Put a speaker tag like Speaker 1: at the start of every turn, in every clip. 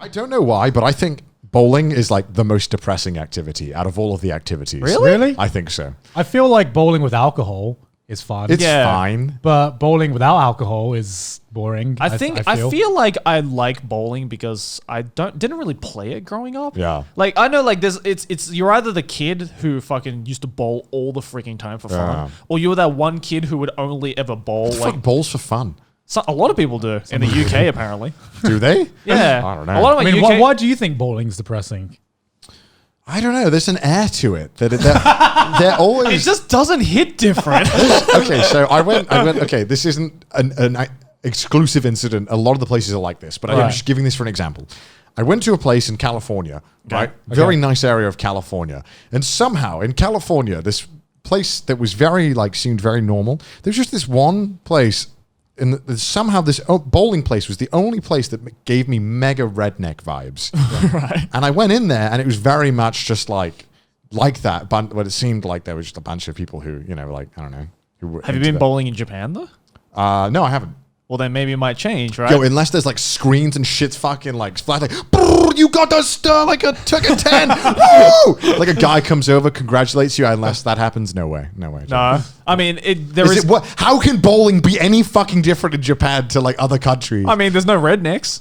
Speaker 1: I don't know why, but I think bowling is like the most depressing activity out of all of the activities.
Speaker 2: Really?
Speaker 1: I think so.
Speaker 2: I feel like bowling with alcohol is fun.
Speaker 1: It's fine.
Speaker 2: But bowling without alcohol is boring.
Speaker 3: I feel like I like bowling because I didn't really play it growing up.
Speaker 1: Yeah.
Speaker 3: Like I know like it's you're either the kid who fucking used to bowl all the freaking time for fun, or you were that one kid who would only ever bowl
Speaker 1: Fuck bowls for fun.
Speaker 3: So a lot of people do in the UK apparently.
Speaker 1: Do they?
Speaker 3: Yeah.
Speaker 1: I don't know.
Speaker 3: A lot of UK
Speaker 2: why do you think bowling's depressing?
Speaker 1: I don't know. There's an air to it that they're always.
Speaker 3: It just doesn't hit different.
Speaker 1: Okay, so I went. Okay, this isn't an exclusive incident. A lot of the places are like this, but I'm just giving this for an example. I went to a place in California, right? Very nice area of California, and somehow in California, this place that was seemed very normal. There's just this one place. And somehow this bowling place was the only place that gave me mega redneck vibes.
Speaker 3: Right.
Speaker 1: And I went in there and it was very much just like that. But it seemed like there was just a bunch of people who, I don't know.
Speaker 3: Have you been bowling in Japan though?
Speaker 1: No, I haven't.
Speaker 3: Well, then maybe it might change, right?
Speaker 1: Yo, unless there's like screens and shit's fucking like flat, like, you got to stir like a 10. Woo! Like a guy comes over, congratulates you. Unless that happens, no way. No.
Speaker 3: I mean,
Speaker 1: how can bowling be any fucking different in Japan to like other countries?
Speaker 3: I mean, there's no rednecks.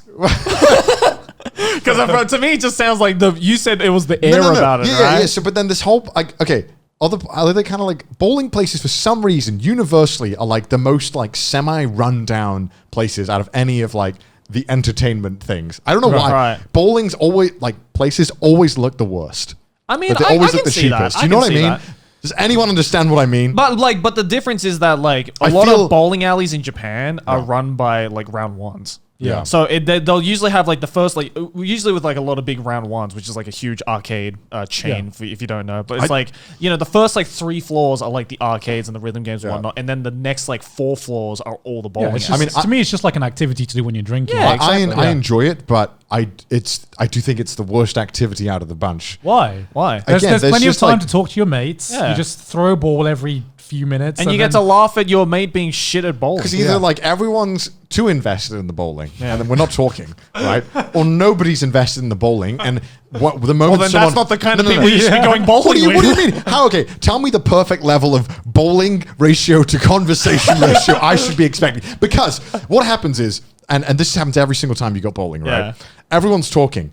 Speaker 3: Because to me, it just sounds like you said it was the air about it, right?
Speaker 1: Yeah. So, but then this whole other kind of like bowling places for some reason universally are like the most like semi-rundown places out of any of like the entertainment things. I don't know why.
Speaker 3: Right.
Speaker 1: Bowling's always like places always look the worst.
Speaker 3: I mean,
Speaker 1: they always look the cheapest. Do you know what I mean? Does anyone understand what I mean?
Speaker 3: But the difference is that like a lot of bowling alleys in Japan are run by like round ones.
Speaker 1: Yeah.
Speaker 3: So they'll usually have like the first usually with like a lot of big round ones, which is like a huge arcade chain if you don't know. But it's the first like 3 floors are like the arcades and the rhythm games and whatnot, and then the next like 4 floors are all the bowling.
Speaker 2: To me, it's just like an activity to do when you're drinking.
Speaker 3: Yeah,
Speaker 1: I enjoy it, but I do think it's the worst activity out of the bunch.
Speaker 2: Why?
Speaker 1: There's
Speaker 2: plenty of time to talk to your mates.
Speaker 3: Yeah.
Speaker 2: You just throw a ball every few minutes,
Speaker 3: and you get to laugh at your mate being shit at bowling.
Speaker 1: Because either like everyone's too invested in the bowling, and then we're not talking, right? Or nobody's invested in the bowling, and the moment
Speaker 3: that's not the kind of people you should be going bowling with.
Speaker 1: What do you mean? How? Okay, tell me the perfect level of bowling ratio to conversation ratio I should be expecting. Because what happens is, and this happens every single time you go bowling, right?
Speaker 3: Yeah.
Speaker 1: Everyone's talking.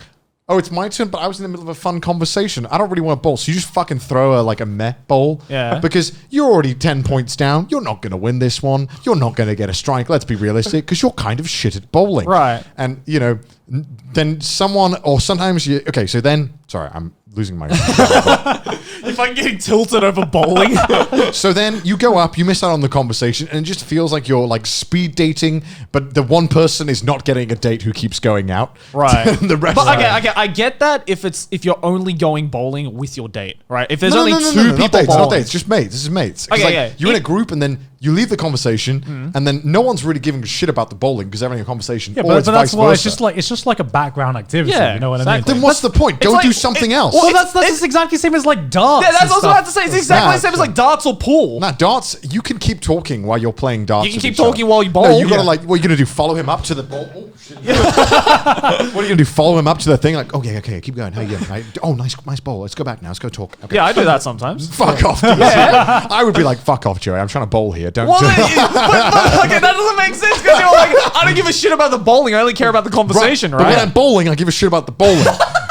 Speaker 1: Oh, it's my turn, but I was in the middle of a fun conversation. I don't really want to bowl. So you just fucking throw a meh bowl.
Speaker 3: Yeah.
Speaker 1: Because you're already 10 points down. You're not going to win this one. You're not going to get a strike. Let's be realistic. Because you're kind of shit at bowling.
Speaker 3: Right.
Speaker 1: And, then someone, or sometimes you, okay, so then, sorry, I'm losing my...
Speaker 3: If I'm getting tilted over bowling.
Speaker 1: So then you go up, you miss out on the conversation, and it just feels like you're like speed dating, but the one person is not getting a date who keeps going out.
Speaker 3: Right.
Speaker 1: The rest
Speaker 3: I get that if you're only going bowling with your date, right? If there's only two people
Speaker 1: dates,
Speaker 3: bowling.
Speaker 1: not dates, just mates. This is mates.
Speaker 3: Okay,
Speaker 1: you're in a group and then you leave the conversation and then no one's really giving a shit about the bowling because they're having a conversation.
Speaker 2: Yeah,
Speaker 1: or
Speaker 2: but that's why
Speaker 1: versa.
Speaker 2: it's just like a background activity.
Speaker 3: Yeah,
Speaker 2: you know what I mean?
Speaker 1: Then what's the point? Go do something else.
Speaker 2: Well, that's exactly the same as like darts.
Speaker 3: Yeah, that's what I was about to say. It's exactly the same as like darts or pool.
Speaker 1: Nah, darts, you can keep talking while you're playing darts.
Speaker 3: You can keep talking while you bowl.
Speaker 1: No, you gotta what are you gonna do? Follow him up to the ball? Oh, shit. What are you gonna do? Follow him up to the thing? Like, okay, keep going. How you doing? Right? Oh, nice bowl. Let's go back now. Let's go talk. Okay.
Speaker 3: Yeah, I do that sometimes.
Speaker 1: Fuck off. I would be like, fuck off, Joey. I'm trying to bowl here. Don't.
Speaker 3: But okay, that doesn't make sense because you're like, I don't give a shit about the bowling. I only care about the conversation, right?
Speaker 1: But when I'm bowling, I give a shit about the bowling.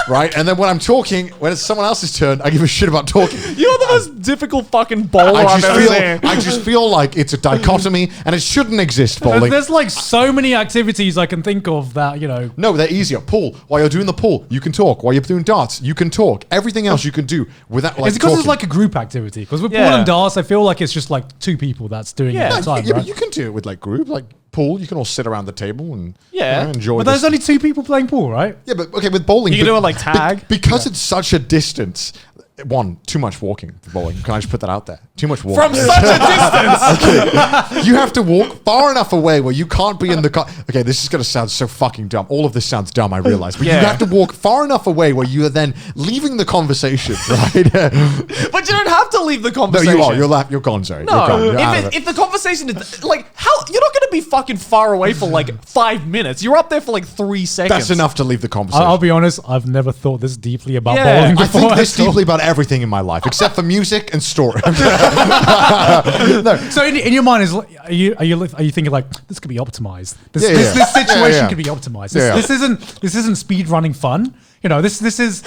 Speaker 1: Right? And then when I'm talking, when it's someone else's turn, I give a shit about talking.
Speaker 3: You're the most difficult fucking bowler I've ever seen.
Speaker 1: I just feel like it's a dichotomy and it shouldn't exist, bowling.
Speaker 2: There's like so many activities I can think of that,
Speaker 1: No, they're easier. Pool. While you're doing the pool, you can talk. While you're doing darts, you can talk. Everything else you can do without like
Speaker 2: it's because
Speaker 1: talking.
Speaker 2: it's like a group activity. Because with pool and darts, I feel like it's just like 2 people that's doing it at a time,
Speaker 1: yeah,
Speaker 2: right?
Speaker 1: but you can do it with like group, like pool. You can all sit around the table and enjoy.
Speaker 2: But there's only 2 people playing pool, right?
Speaker 1: Yeah, but okay, with bowling,
Speaker 3: You can do it like tag.
Speaker 1: because it's such a distance. too much walking for bowling. Can I just put that out there? Too much walking.
Speaker 3: From such a distance.
Speaker 1: You have to walk far enough away where you can't be in the car. Okay, this is going to sound so fucking dumb. All of this sounds dumb, I realize. But you have to walk far enough away where you are then leaving the conversation, right?
Speaker 3: But you don't have to leave the conversation.
Speaker 1: No, you are. You're gone, Zoe.
Speaker 3: No,
Speaker 1: You're gone. You're out of it.
Speaker 3: if the conversation is like, how you're not going to be fucking far away for like 5 minutes. You're up there for like 3 seconds.
Speaker 1: That's enough to leave the conversation.
Speaker 2: I'll be honest, I've never thought this deeply about bowling before.
Speaker 1: I think this deeply about everything in my life, except for music and story.
Speaker 2: No. So in your mind, are you thinking like this could be optimized? This situation could be optimized. This isn't speed running fun. You know, this is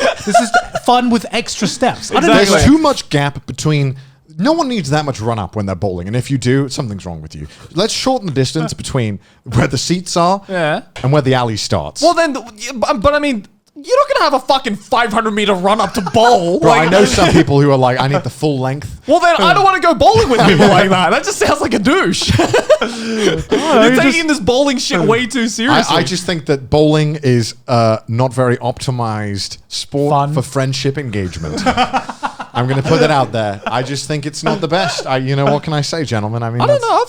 Speaker 2: fun with extra steps. I don't know.
Speaker 1: There's too much gap between. No one needs that much run up when they're bowling, and if you do, something's wrong with you. Let's shorten the distance between where the seats are and where the alley starts.
Speaker 3: Well, then, but I mean, you're not gonna have a fucking 500-meter run up to bowl.
Speaker 1: Bro, I know some people who are like, I need the full length.
Speaker 3: Well, then I don't want to go bowling with people like that. That just sounds like a douche. You're taking this bowling shit way too seriously.
Speaker 1: I just think that bowling is not very optimized sport for friendship engagement. I'm going to put that out there. I just think it's not the best. What can I say, gentlemen? I mean,
Speaker 3: I don't know. I've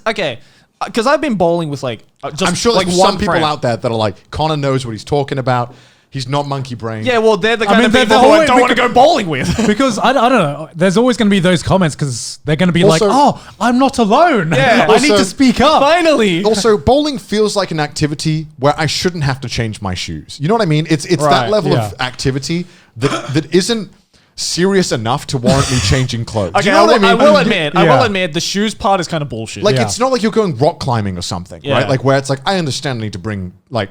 Speaker 3: had because I've been bowling with
Speaker 1: I'm sure there's some people out there that are like, Connor knows what he's talking about. He's not monkey brain.
Speaker 3: Yeah, well, they're the kind of people who I don't want to go bowling with.
Speaker 2: Because I don't know. There's always going to be those comments because they're going to be like, oh, I'm not alone.
Speaker 3: Yeah,
Speaker 2: I need to speak up.
Speaker 3: Finally.
Speaker 1: Also, bowling feels like an activity where I shouldn't have to change my shoes. You know what I mean? It's that level of activity that isn't serious enough to warrant me changing clothes.
Speaker 3: Okay,
Speaker 1: you know what I mean?
Speaker 3: I will admit, the shoes part is kind of bullshit.
Speaker 1: Like, it's not like you're going rock climbing or something, right? Like, where it's like, I understand I need to bring, like,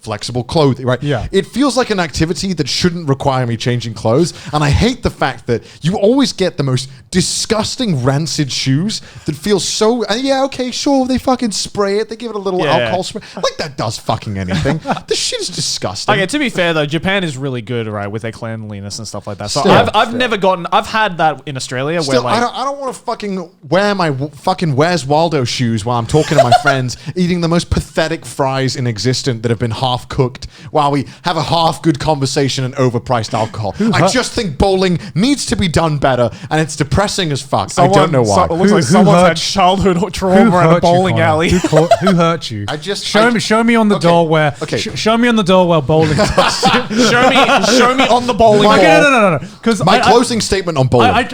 Speaker 1: flexible clothing, right?
Speaker 2: Yeah.
Speaker 1: It feels like an activity that shouldn't require me changing clothes. And I hate the fact that you always get the most disgusting, rancid shoes that feel so, okay, sure, they fucking spray it. They give it a little alcohol spray. Like, that does fucking anything. This shit is disgusting.
Speaker 3: Okay, to be fair, though, Japan is really good, right, with their cleanliness and stuff like that. So I've never gotten. I've had that in Australia.
Speaker 1: Still,
Speaker 3: where like,
Speaker 1: I don't want to fucking wear my fucking Where's Waldo shoes while I'm talking to my friends, eating the most pathetic fries in existence that have been half cooked, while we have a half good conversation and overpriced alcohol. I just think bowling needs to be done better, and it's depressing as fuck. I don't know why.
Speaker 3: It looks like someone's had childhood trauma in a bowling alley.
Speaker 2: Who hurt you? Show me on the door where. Okay. Show me on the door where bowling.
Speaker 3: show me on the bowling ball.
Speaker 2: No. Because
Speaker 1: my closing statement on bowling.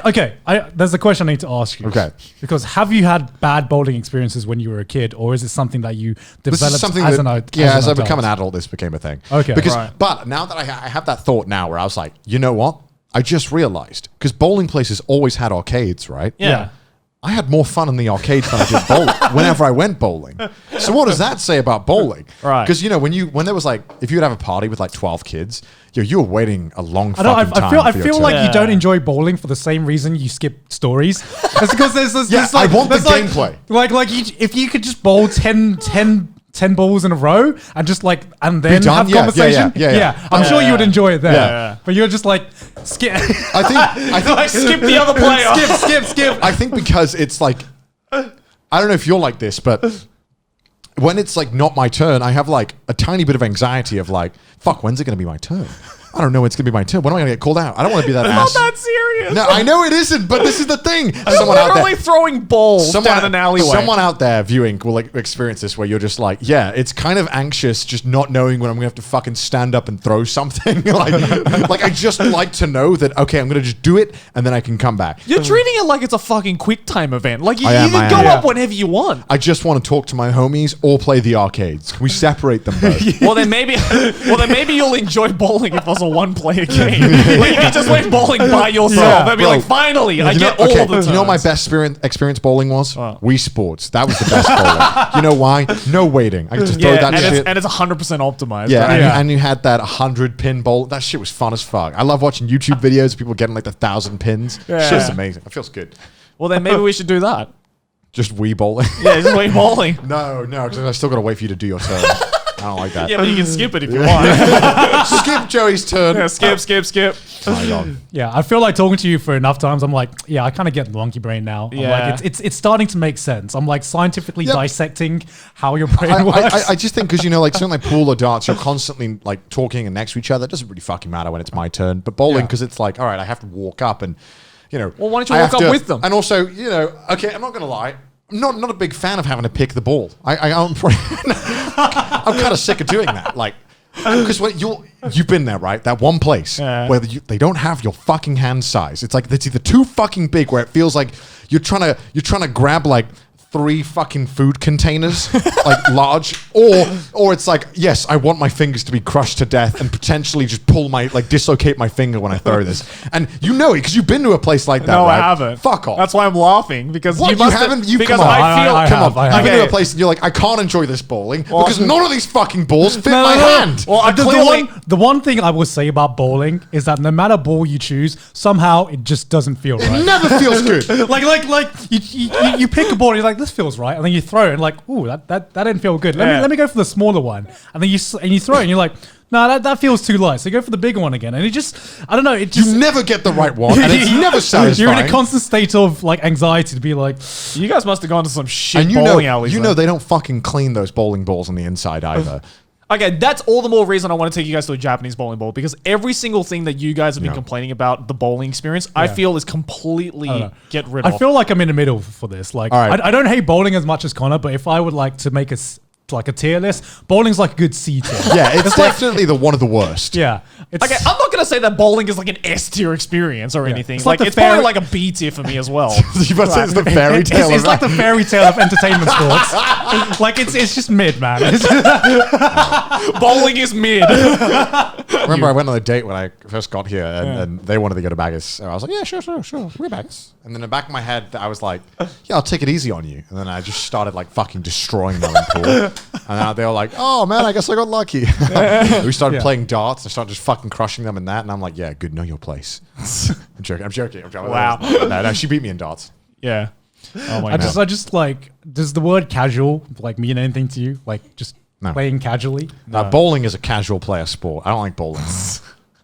Speaker 2: There's a question I need to ask you.
Speaker 1: Okay.
Speaker 2: Because have you had bad bowling experiences when you were a kid, or is it something that you developed as an adult?
Speaker 1: As I become an adult, this became a thing.
Speaker 2: Okay.
Speaker 1: But now that I have that thought now where I was like, you know what? I just realized, because bowling places always had arcades, right?
Speaker 3: Yeah.
Speaker 1: I had more fun in the arcades than I did bowling whenever I went bowling. So what does that say about bowling?
Speaker 3: Right.
Speaker 1: Because, when there was like, if you would have a party with like 12 kids, you were waiting a long fucking time.
Speaker 2: I feel like you don't enjoy bowling for the same reason you skip stories. It's because there's this
Speaker 1: I want the gameplay.
Speaker 2: If you could just bowl 10 balls in a row and just and then have conversation. Yeah. I'm sure you would enjoy it there.
Speaker 1: Yeah.
Speaker 2: But you're just like skip.
Speaker 1: I think
Speaker 3: skip the other player.
Speaker 2: Skip.
Speaker 1: I think because it's like, I don't know if you're like this, but when it's like not my turn, I have like a tiny bit of anxiety of like, fuck, when's it going to be my turn? I don't know when it's going to be my turn. When am I going to get called out? I don't want to be that ass.
Speaker 3: Not that serious.
Speaker 1: No, I know it isn't, but this is the thing.
Speaker 3: Someone literally throwing balls down an alleyway.
Speaker 1: Someone out there viewing will like experience this where you're just like, it's kind of anxious just not knowing when I'm going to have to fucking stand up and throw something. like I just like to know that, okay, I'm going to just do it and then I can come back.
Speaker 3: You're treating it like it's a fucking quick time event. Like you can go up whenever you want.
Speaker 1: I just want to talk to my homies or play the arcades. Can we separate them both?
Speaker 3: Well, then maybe you'll enjoy bowling if it was a one-player game. Like you can just play bowling by yourself and be like, finally, I get all of the turns.
Speaker 1: You know what my best experience bowling was? Wii Sports. That was the best bowling. You know why? No waiting. I could just throw that shit.
Speaker 3: And it's 100% optimized.
Speaker 1: Yeah,
Speaker 3: right?
Speaker 1: and you had that 100 pin bowl. That shit was fun as fuck. I love watching YouTube videos of people getting like the 1,000 pins. Shit's amazing. It feels good.
Speaker 3: Well, then maybe we should do that.
Speaker 1: Just Wii bowling?
Speaker 3: Yeah, just Wii bowling.
Speaker 1: No, because I still got to wait for you to do your turn. don't like that.
Speaker 3: Yeah, but you can skip it if you want.
Speaker 1: Skip Joey's turn.
Speaker 3: Yeah, skip.
Speaker 1: Oh my God.
Speaker 2: Yeah, I feel like talking to you for enough times. I'm like, yeah, I kind of get the monkey brain now. I'm
Speaker 3: Yeah.
Speaker 2: like, it's starting to make sense. I'm like scientifically dissecting how your brain works.
Speaker 1: I just think because, like something like pool or darts, you're constantly like talking and next to each other. It doesn't really fucking matter when it's my turn. But bowling, because it's like, all right, I have to walk up and, well,
Speaker 3: why don't you walk up with them?
Speaker 1: And also, okay, I'm not going to lie. I'm not a big fan of having to pick the ball. I'm kind of sick of doing that. Like, because you've been there, right? That one place where they don't have your fucking hand size. It's like it's either too fucking big where it feels like you're trying to grab like 3 fucking food containers, like large, or it's like, yes, I want my fingers to be crushed to death and potentially just dislocate my finger when I throw this. And you know it because you've been to a place like that.
Speaker 3: No,
Speaker 1: right?
Speaker 3: I haven't.
Speaker 1: Fuck off.
Speaker 3: That's why I'm laughing because
Speaker 1: What?
Speaker 3: you must
Speaker 1: haven't.
Speaker 3: because
Speaker 1: come on.
Speaker 3: I feel.
Speaker 1: Come on. You've been to
Speaker 3: Okay.
Speaker 1: a place and you're like, I can't enjoy this bowling because none of these fucking balls fit my hand.
Speaker 3: Well, I clearly.
Speaker 2: The one thing I will say about bowling is that no matter ball you choose, somehow it just doesn't feel right.
Speaker 1: It never feels good.
Speaker 2: like you pick a ball and you're like, this feels right, and then you throw it and like, ooh, that didn't feel good. Let me go for the smaller one, and then you throw it and you're like, no, that feels too light. So you go for the bigger one again, and it just, I don't know, it just
Speaker 1: You never get the right one, and it's never satisfying.
Speaker 2: You're in a constant state of like anxiety to be like,
Speaker 3: You guys must have gone to some shit
Speaker 1: and
Speaker 3: bowling alleys.
Speaker 1: they don't fucking clean those bowling balls on the inside either.
Speaker 3: Okay, that's all the more reason I want to take you guys to a Japanese bowling ball because every single thing that you guys have been complaining about the bowling experience, I feel is completely get rid of.
Speaker 2: I feel like I'm in the middle for this. Like,
Speaker 1: All right.
Speaker 2: I don't hate bowling as much as Connor, but if I would like to make a tier list, bowling's like a good C tier.
Speaker 1: Yeah, it's definitely one of the worst.
Speaker 2: Yeah.
Speaker 3: Okay, I'm not gonna say that bowling is like an S tier experience or anything.
Speaker 2: It's
Speaker 3: Like
Speaker 2: like the
Speaker 3: it's probably
Speaker 2: fairy-
Speaker 3: like a B tier for me as well.
Speaker 1: You must say it's the fairy tale.
Speaker 2: It's like the fairy tale of entertainment sports. Like it's just mid, man.
Speaker 3: Bowling is mid.
Speaker 1: I remember I went on a date when I first got here, and they wanted to go to Baggers. So I was like, yeah, sure, we're Baggers. And then in the back of my head, I was like, yeah, I'll take it easy on you. And then I just started like fucking destroying them in pool. And they were like, oh man, I guess I got lucky. We started playing darts. I started just fucking crushing them in that. And I'm like, yeah, good, know your place. I'm joking.
Speaker 3: Wow.
Speaker 1: No, she beat me in darts.
Speaker 3: Yeah. Oh my god.
Speaker 2: I just like, does the word casual like mean anything to you? Like just
Speaker 1: No.
Speaker 2: playing casually?
Speaker 1: Bowling is a casual player sport. I don't like bowling.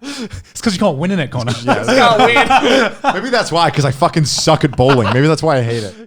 Speaker 2: It's because you can't win in it, Connor.
Speaker 3: Can't win.
Speaker 1: Maybe that's why, because I fucking suck at bowling. Maybe that's why I hate it.